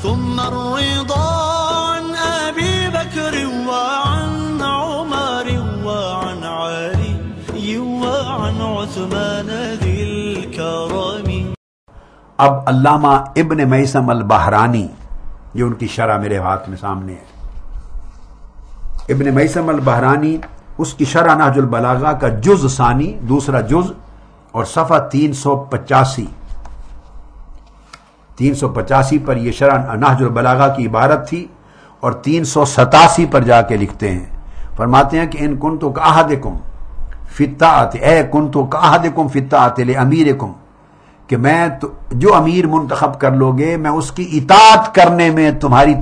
ثم الرضا عن أبي بكر وعن عمر وعن علي وعن عثمان ذي الكرم. اب علامہ ابن میثم البحرانی، جو ان کی شرح میرے ہاتھ میں سامنے ہے، ابن میثم البحرانی، اس کی شرح نہج البلاغہ کا جز ثانی، دوسرا جز، اور صفحہ 385 پر یہ شرح نہج البلاغہ کی عبارت تھی، اور 387 پر جا کے لکھتے ہیں، فرماتے ہیں کہ ان کنتو کاحدکم فی الطاعۃ، اے کنتو کاحدکم فی الطاعۃ لامیرکم، کہ میں جو امیر منتخب کر لو گے میں اس کی اطاعت کرنے میں تمہاری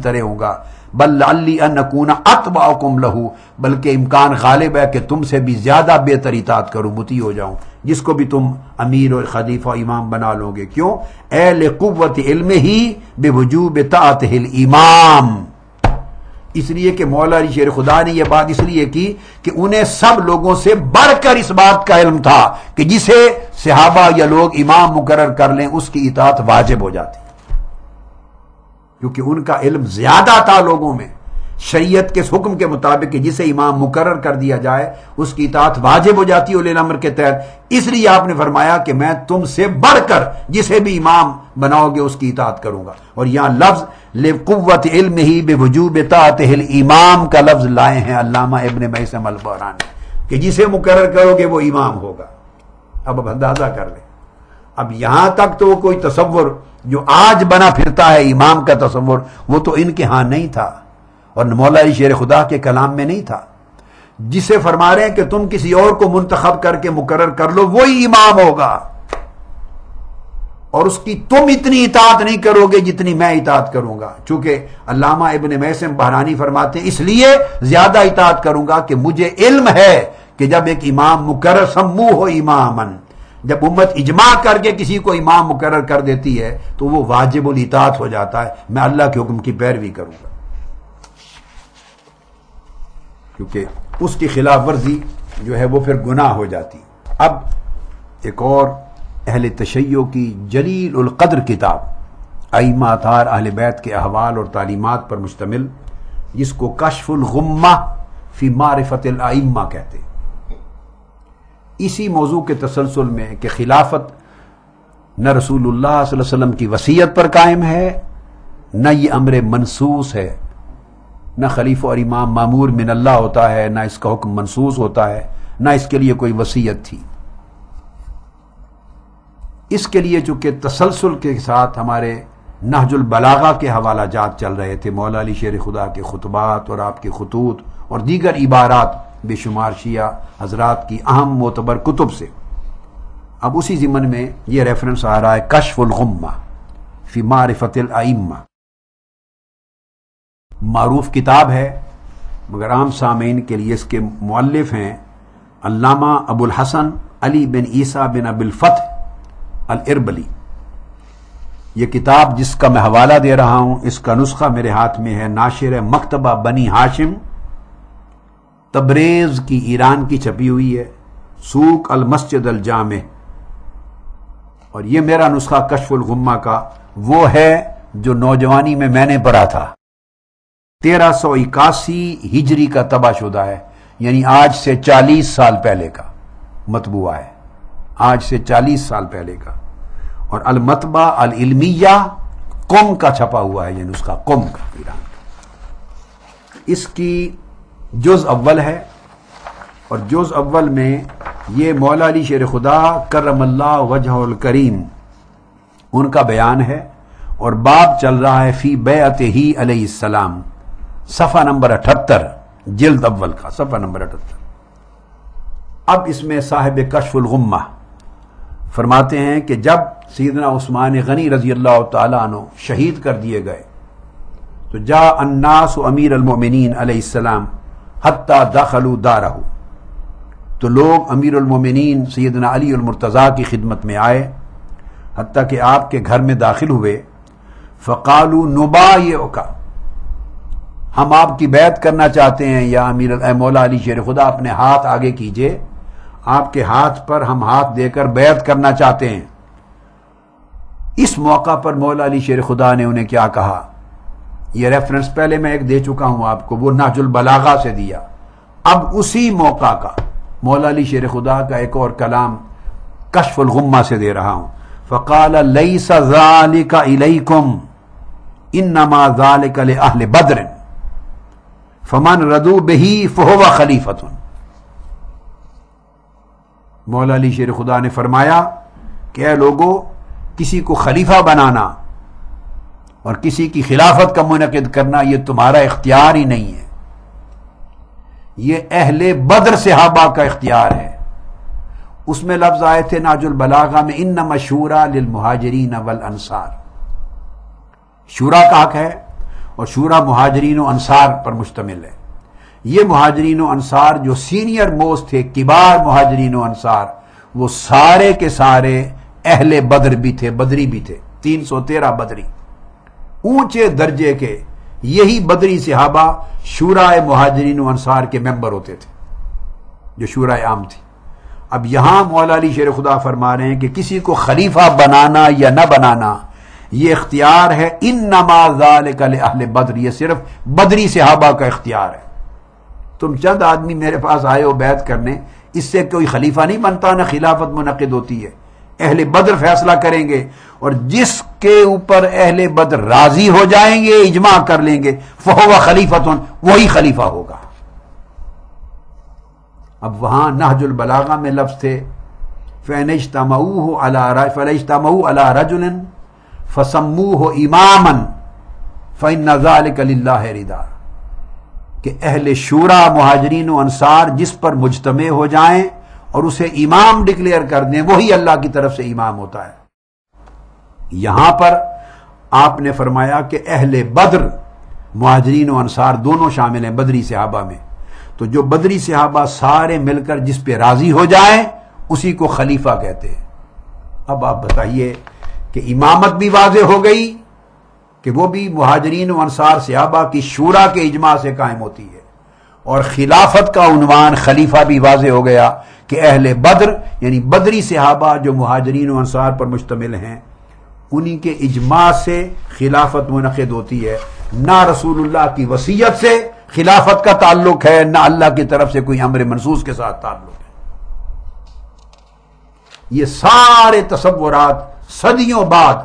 طرح ہوں گا. بل لعلی ان اکون اتبعکم لہ، بلکہ امکان غالب ہے کہ تم سے بھی زیادہ بہتر اطاعت کروں، مطیع ہو جاؤں جس کو بھی تم امیر اور خلیفہ امام بنا لو گے. کیوں؟ اے لقوت علمہ بوجوب طاعتہ الامام، اس لیے کہ مولا علی شیر خدا نے یہ بات اس لیے کی کہ انہیں سب لوگوں سے بڑھ کر اس بات کا علم تھا کہ جسے صحابہ یا لوگ امام مقرر کر لیں اس کی اطاعت واجب ہو جاتی، کیونکہ ان کا علم زیادہ تھا لوگوں میں شریعت کے حکم کے مطابق کہ جسے امام مقرر کر دیا جائے اس کی اطاعت واجب ہو جاتی ہے اولی الامر کے تحت. اس لیے آپ نے فرمایا کہ میں تم سے بڑھ کر جسے بھی امام بناؤ گے اس کی اطاعت کروں گا. اور یہاں لفظ لقوت علمہ بوجوب طاعتہ الامام کا لفظ لائے ہیں علامہ ابن میثم البحرانی کہ جسے مقرر کرو گے وہ امام ہوگا. اب اندازہ کر لیں، اب یہاں تک تو کوئی تصور جو آج بنا پھرتا ہے امام کا تصور، وہ تو ان کے ہاں نہیں تھا اور مولا علی شیر خدا کے کلام میں نہیں تھا. جسے فرما رہے ہیں کہ تم کسی اور کو منتخب کر کے مقرر کر لو وہی امام ہوگا، اور اس کی تم اتنی اطاعت نہیں کرو گے جتنی میں اطاعت کروں گا. چونکہ علامہ ابن میثم بحرانی فرماتے ہیں اس لیے زیادہ اطاعت کروں گا کہ مجھے علم ہے کہ جب ایک امام مقرر سموہ امامن، جب امت اجماع کر کے کسی کو امام مقرر کر دیتی ہے تو وہ واجب الاطاعت ہو جاتا ہے، میں اللہ کے حکم کی پیروی کروں گا، کیونکہ اس کی خلاف ورزی جو ہے وہ پھر گناہ ہو جاتی. اب ایک اور اہل تشیع کی جلیل القدر کتاب ائمہ اطہار اہل بیت کے احوال اور تعلیمات پر مشتمل، جس کو کشف الغمہ فی معرفت الائمہ کہتے ہیں، اسی موضوع کے تسلسل میں کہ خلافت نہ رسول اللہ صلی اللہ علیہ وسلم کی وصیت پر قائم ہے، نہ یہ امر منسوس ہے، نہ خلیفہ اور امام مامور من اللہ ہوتا ہے، نہ اس کا حکم منسوس ہوتا ہے، نہ اس کے لیے کوئی وصیت تھی. اس کے لیے چونکہ تسلسل کے ساتھ ہمارے نہج البلاغہ کے حوالہ جات چل رہے تھے، مولا علی شیر خدا کے خطبات اور آپ کے خطوط اور دیگر عبارات بے شمار شیعہ حضرات کی اہم معتبر کتب سے. اب اسی ضمن میں یہ ریفرنس آ رہا ہے کشف الغمہ فی معرفت الائمہ. معروف کتاب ہے مگر عام سامعین کے لیے اس کے مؤلف ہیں علامہ ابو الحسن علی بن عیسیٰ بن ابی الفتح الاربلی. یہ کتاب جس کا میں حوالہ دے رہا ہوں اس کا نسخہ میرے ہاتھ میں ہے، ناشر مکتبہ بنی ہاشم تبریز کی ایران کی چھپی ہوئی ہے، سوق المسجد الجامع. اور یہ میرا نسخہ کشف الغمہ کا وہ ہے جو نوجوانی میں نے پڑھا تھا، 1381 ہجری کا طبع شدہ ہے، یعنی آج سے 40 سال پہلے کا مطبوعہ ہے، آج سے 40 سال پہلے کا. اور المطبع العلمیہ قم کا چھپا ہوا ہے یہ نسخہ، قم کا، ایران کا. اس کی جز اول ہے، اور جز اول میں یہ مولا علی شیر خدا کرم اللہ وجہ الکریم ان کا بیان ہے، اور باب چل رہا ہے فی بیعتہ علیہ السلام، صفحہ نمبر 78 جلد اول کا صفحہ نمبر 78. اب اس میں صاحب کشف الغمہ فرماتے ہیں کہ جب سیدنا عثمان غنی رضی اللہ تعالیٰ عنہ شہید کر دیے گئے تو جاء الناس امیر المؤمنین علیہ السلام حتی دخلوا دارہ، تو لوگ امیر المؤمنین سیدنا علی المرتضیٰ کی خدمت میں آئے حتیٰ کہ آپ کے گھر میں داخل ہوئے. فقالوا نبایعک، ہم آپ کی بیعت کرنا چاہتے ہیں یا اے مولا علی شیر خدا اپنے ہاتھ آگے کیجئے، آپ کے ہاتھ پر ہم ہاتھ دے کر بیعت کرنا چاہتے ہیں. اس موقع پر مولا علی شیر خدا نے انہیں کیا کہا؟ یہ ریفرنس پہلے میں ایک دے چکا ہوں آپ کو، وہ نہج البلاغہ سے دیا۔ اب اسی موقع کا مولا علی شیر خدا کا ایک اور کلام کشف الغمہ سے دے رہا ہوں۔ فقال لیس ذالک الیکم انما ذالک لأہل بدر فمن ردوا بہ فہو خلیفۃ۔ مولا علی شیر خدا نے فرمایا کہ اے لوگو، کسی کو خلیفہ بنانا اور کسی کی خلافت کا منعقد کرنا یہ تمہارا اختیار ہی نہیں ہے، یہ اہل بدر صحابہ کا اختیار ہے۔ اس میں لفظ آئے تھے نہج البلاغہ میں انما شورا للمہاجرین والانصار، شورا کا حق ہے اور شورا مہاجرین و انصار پر مشتمل ہے۔ یہ مہاجرین و انصار جو سینئر موسٹ تھے، کبار مہاجرین و انصار، وہ سارے کے سارے اہل بدر بھی تھے، بدری بھی تھے، 313 بدری، اونچے درجے کے یہی بدری صحابہ شورائے مہاجرین و انصار کے ممبر ہوتے تھے، جو شورائے عام تھی۔ اب یہاں مولا علی شیر خدا فرما رہے ہیں کہ کسی کو خلیفہ بنانا یا نہ بنانا یہ اختیار ہے، انما ذالک لأہل بدر، یہ صرف بدری صحابہ کا اختیار ہے۔ تم چند آدمی میرے پاس آئے ہو بیعت کرنے، اس سے کوئی خلیفہ نہیں بنتا، نہ خلافت منعقد ہوتی ہے، اہل بدر فیصلہ کریں گے، اور جس کے اوپر اہل بدر راضی ہو جائیں گے، اجماع کر لیں گے، فہو خلیفۃ، وہی خلیفہ ہوگا۔ اب وہاں نہج البلاغہ میں لفظ تھے فَإِنِ اجْتَمَعُوا عَلَى رَجُلٍ فَسَمُّوهُ إِمَامًا فَإِنَّ ذَلِكَ لِلَّهِ رِضَا، کہ اہل شورا مہاجرین و انصار جس پر مجتمع ہو جائیں اور اسے امام ڈکلیئر کر دیں، وہی اللہ کی طرف سے امام ہوتا ہے۔ یہاں پر آپ نے فرمایا کہ اہل بدر مہاجرین و انصار دونوں شامل ہیں بدری صحابہ میں، تو جو بدری صحابہ سارے مل کر جس پہ راضی ہو جائیں اسی کو خلیفہ کہتے ہیں۔ اب آپ بتائیے کہ امامت بھی واضح ہو گئی کہ وہ بھی مہاجرین و انصار صحابہ کی شورا کے اجماع سے قائم ہوتی ہے، اور خلافت کا عنوان خلیفہ بھی واضح ہو گیا کہ اہل بدر یعنی بدری صحابہ جو مہاجرین و انصار پر مشتمل ہیں انہی کے اجماع سے خلافت منعقد ہوتی ہے، نہ رسول اللہ کی وصیت سے خلافت کا تعلق ہے، نہ اللہ کی طرف سے کوئی امر منصوص کے ساتھ تعلق ہے۔ یہ سارے تصورات صدیوں بعد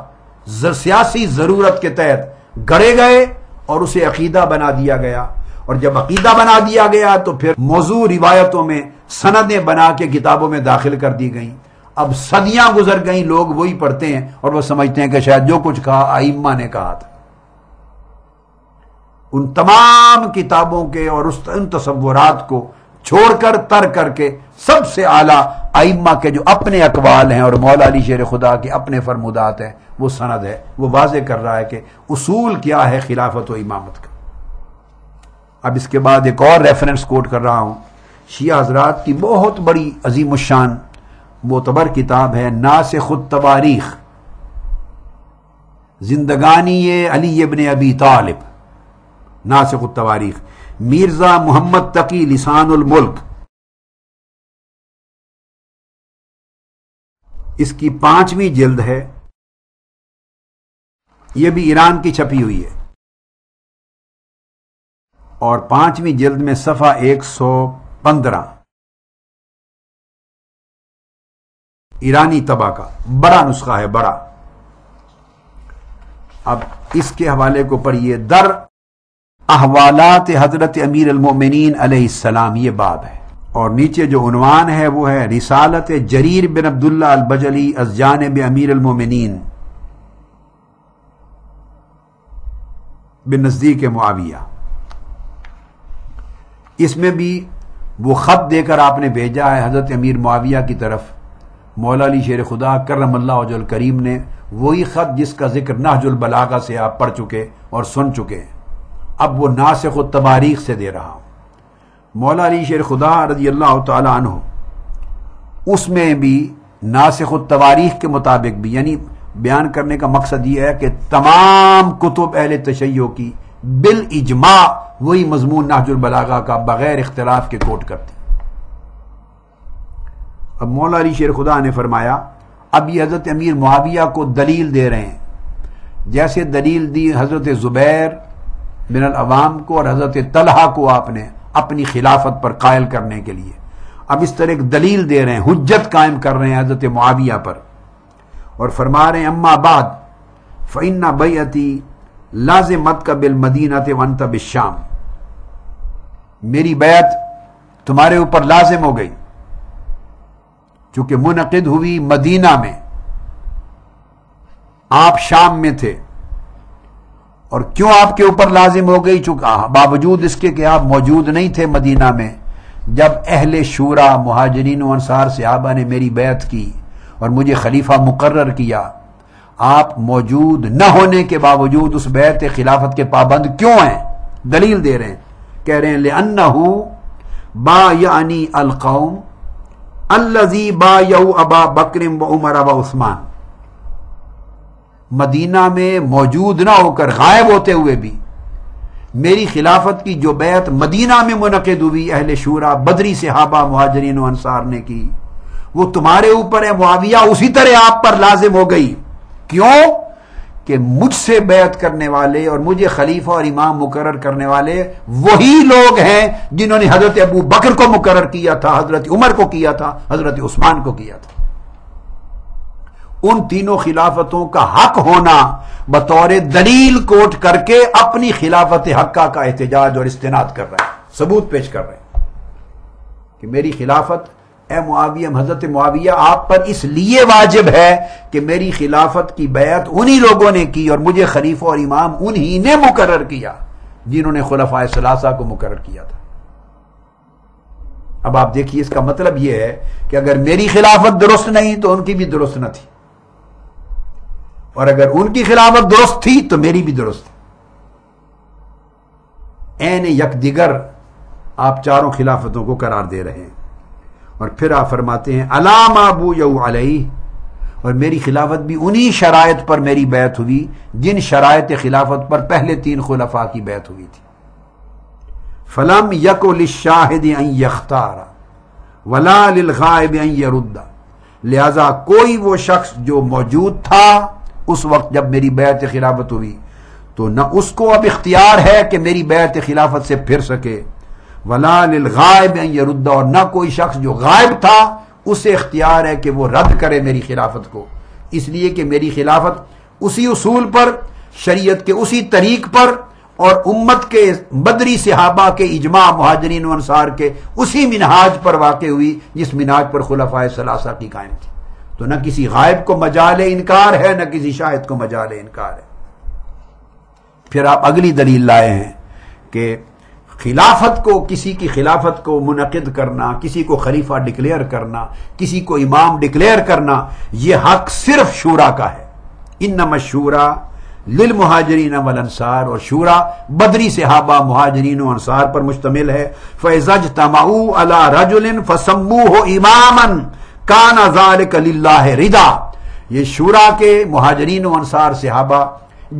سیاسی ضرورت کے تحت گڑے گئے اور اسے عقیدہ بنا دیا گیا، اور جب عقیدہ بنا دیا گیا تو پھر موضوع روایتوں میں سندیں بنا کے کتابوں میں داخل کر دی گئیں۔ اب صدیاں گزر گئیں، لوگ وہی پڑھتے ہیں اور وہ سمجھتے ہیں کہ شاید جو کچھ کہا ائمہ نے کہا تھا۔ ان تمام کتابوں کے اور ان تصورات کو چھوڑ کر ترک کر کے سب سے اعلیٰ ائمہ کے جو اپنے اقوال ہیں اور مولا علی شیر خدا کے اپنے فرمودات ہیں وہ سند ہے، وہ واضح کر رہا ہے کہ اصول کیا ہے خلافت و امامت کا۔ اب اس کے بعد ایک اور ریفرنس کوٹ کر رہا ہوں، شیعہ حضرات کی بہت بڑی عظیم الشان معتبر کتاب ہے ناسخ التواریخ، زندگانی علی ابن ابی طالب، ناسخ التواریخ، میرزا محمد تقی لسان الملک، اس کی 5ویں جلد ہے، یہ بھی ایران کی چھپی ہوئی ہے، اور 5ویں جلد میں صفحہ 115 ایرانی طبع کا بڑا نسخہ ہے، بڑا۔ اب اس کے حوالے کو پڑھیے، در احوالات حضرت امیر المؤمنین علیہ السلام، یہ باب ہے، اور نیچے جو عنوان ہے وہ ہے رسالت جریر بن عبداللہ البجلی از جانب امیر المؤمنین بنزدیک معاویہ۔ اس میں بھی وہ خط دے کر آپ نے بھیجا ہے حضرت امیر معاویہ کی طرف، مولا علی شیر خدا کرم اللہ وجہ الکریم نے وہی خط جس کا ذکر نہج البلاغہ سے آپ پڑھ چکے اور سن چکے ہیں، اب وہ ناسخ التواریخ سے دے رہا ہوں۔ مولا علی شیر خدا رضی اللہ تعالی عنہ اس میں بھی ناسخ التواریخ کے مطابق بھی، یعنی بیان کرنے کا مقصد یہ ہے کہ تمام کتب اہل تشیع کی بالاجماع وہی مضمون نہج البلاغہ کا بغیر اختلاف کے کوٹ کرتے ہیں۔ اب مولا علی شیر خدا نے فرمایا اب یہ حضرت امیر معاویہ کو دلیل دے رہے ہیں، جیسے دلیل دی حضرت زبیر بن العوام کو اور حضرت طلحہ کو آپ نے اپنی خلافت پر قائل کرنے کے لیے، اب اس طرح ایک دلیل دے رہے ہیں، حجت قائم کر رہے ہیں حضرت معاویہ پر، اور فرما رہے ہیں اما بعد فإن بیعتی لازمتک بالمدینہ وانت بالشام، میری بیعت تمہارے اوپر لازم ہو گئی چونکہ منعقد ہوئی مدینہ میں، آپ شام میں تھے، اور کیوں آپ کے اوپر لازم ہو گئی؟ چونکہ باوجود اس کے کہ آپ موجود نہیں تھے مدینہ میں جب اہل شورا مہاجرین و انصار صحابہ نے میری بیعت کی اور مجھے خلیفہ مقرر کیا، آپ موجود نہ ہونے کے باوجود اس بیعت خلافت کے پابند کیوں ہیں؟ دلیل دے رہے ہیں، کہہ رہے ہیں لِأَنَّهُ بَایَعَنِی الْقَوْمُ الَّذِی بَایَعُوا أَبَا بَکْرٍ وَعُمَرَ وَعُثْمَانَ، مدینہ میں موجود نہ ہو کر غائب ہوتے ہوئے بھی میری خلافت کی جو بیعت مدینہ میں منعقد ہوئی اہل شورا بدری صحابہ مہاجرین و انصار نے کی، وہ تمہارے اوپر ہے معاویہ، اسی طرح آپ پر لازم ہو گئی۔ کیوں؟ کہ مجھ سے بیعت کرنے والے اور مجھے خلیفہ اور امام مقرر کرنے والے وہی لوگ ہیں جنہوں نے حضرت ابو بکر کو مقرر کیا تھا، حضرت عمر کو کیا تھا، حضرت عثمان کو کیا تھا۔ ان تینوں خلافتوں کا حق ہونا بطور دلیل کوٹ کر کے اپنی خلافت حقہ کا احتجاج اور استناد کر رہے ہیں، ثبوت پیش کر رہے ہیں کہ میری خلافت اے معاویہ، حضرت معاویہ آپ پر اس لیے واجب ہے کہ میری خلافت کی بیعت انہی لوگوں نے کی اور مجھے خلیفہ اور امام انہی نے مقرر کیا جنہوں نے خلفائے ثلاثہ کو مقرر کیا تھا۔ اب آپ دیکھیے اس کا مطلب یہ ہے کہ اگر میری خلافت درست نہیں تو ان کی بھی درست نہ تھی، اور اگر ان کی خلافت درست تھی تو میری بھی درست تھی۔ عین یک دیگر آپ چاروں خلافتوں کو قرار دے رہے ہیں، اور پھر آپ فرماتے ہیں الا ما بویعوا علیہ، اور میری خلافت بھی انہی شرائط پر میری بیعت ہوئی جن شرائط خلافت پر پہلے تین خلفاء کی بیعت ہوئی تھی۔ فلم یک للشاہد ان یختار ولا للغائب ان یرد، لہذا کوئی وہ شخص جو موجود تھا اس وقت جب میری بیعت خلافت ہوئی تو نہ اس کو اب اختیار ہے کہ میری بیعت خلافت سے پھر سکے، ولا للغائب ان یرد، اور نہ کوئی شخص جو غائب تھا اسے اختیار ہے کہ وہ رد کرے میری خلافت کو، اس لیے کہ میری خلافت اسی اصول پر، شریعت کے اسی طریق پر اور امت کے بدری صحابہ کے اجماع مہاجرین و انصار کے اسی منہاج پر واقع ہوئی جس منہاج پر خلفائے ثلاثہ کی قائم تھی۔ تو نہ کسی غائب کو مجال انکار ہے، نہ کسی شاہد کو مجال انکار ہے۔ پھر آپ اگلی دلیل لائے ہیں کہ خلافت کو، کسی کی خلافت کو منعقد کرنا، کسی کو خلیفہ ڈکلیئر کرنا، کسی کو امام ڈکلیئر کرنا، یہ حق صرف شورا کا ہے۔ انما الشورى للمہاجرین والانصار، اور شورا بدری صحابہ مہاجرین و انصار پر مشتمل ہے۔ فاذا اجتمعوا على رجل فسموه اماما كان ذلك لله رضا، یہ شورا کے مہاجرین و انصار صحابہ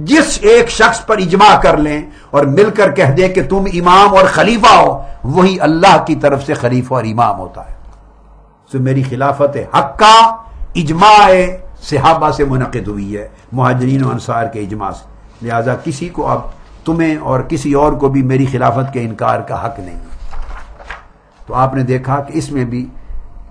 جس ایک شخص پر اجماع کر لیں اور مل کر کہہ دیں کہ تم امام اور خلیفہ ہو، وہی اللہ کی طرف سے خلیفہ اور امام ہوتا ہے۔ سو میری خلافت حق کا اجماع صحابہ سے منعقد ہوئی ہے، مہاجرین و انصار کے اجماع سے، لہذا کسی کو اب تمہیں اور کسی اور کو بھی میری خلافت کے انکار کا حق نہیں ہے۔ تو آپ نے دیکھا کہ اس میں بھی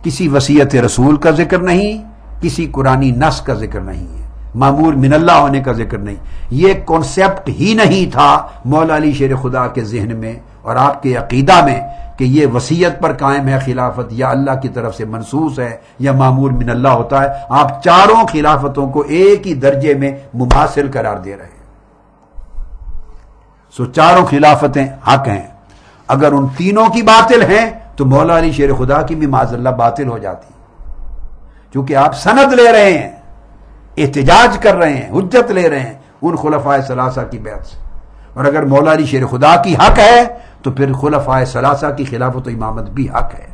کسی وصیت رسول کا ذکر نہیں، کسی قرآنی نص کا ذکر نہیں ہے، مامور من اللہ ہونے کا ذکر نہیں۔ یہ کانسیپٹ ہی نہیں تھا مولا علی شیر خدا کے ذہن میں اور آپ کے عقیدہ میں کہ یہ وصیت پر قائم ہے خلافت، یا اللہ کی طرف سے منصوص ہے، یا مامور من اللہ ہوتا ہے۔ آپ چاروں خلافتوں کو ایک ہی درجے میں مماثل قرار دے رہے ہیں۔ سو چاروں خلافتیں حق ہیں، اگر ان تینوں کی باطل ہیں تو مولا علی شیر خدا کی بھی معاذ اللہ باطل ہو جاتی، چونکہ آپ سند لے رہے ہیں، احتجاج کر رہے ہیں، حجت لے رہے ہیں ان خلفائے ثلاثہ کی بیعت سے، اور اگر مولا علی شیر خدا کی حق ہے تو پھر خلفائے ثلاثہ کی خلافت و امامت بھی حق ہے۔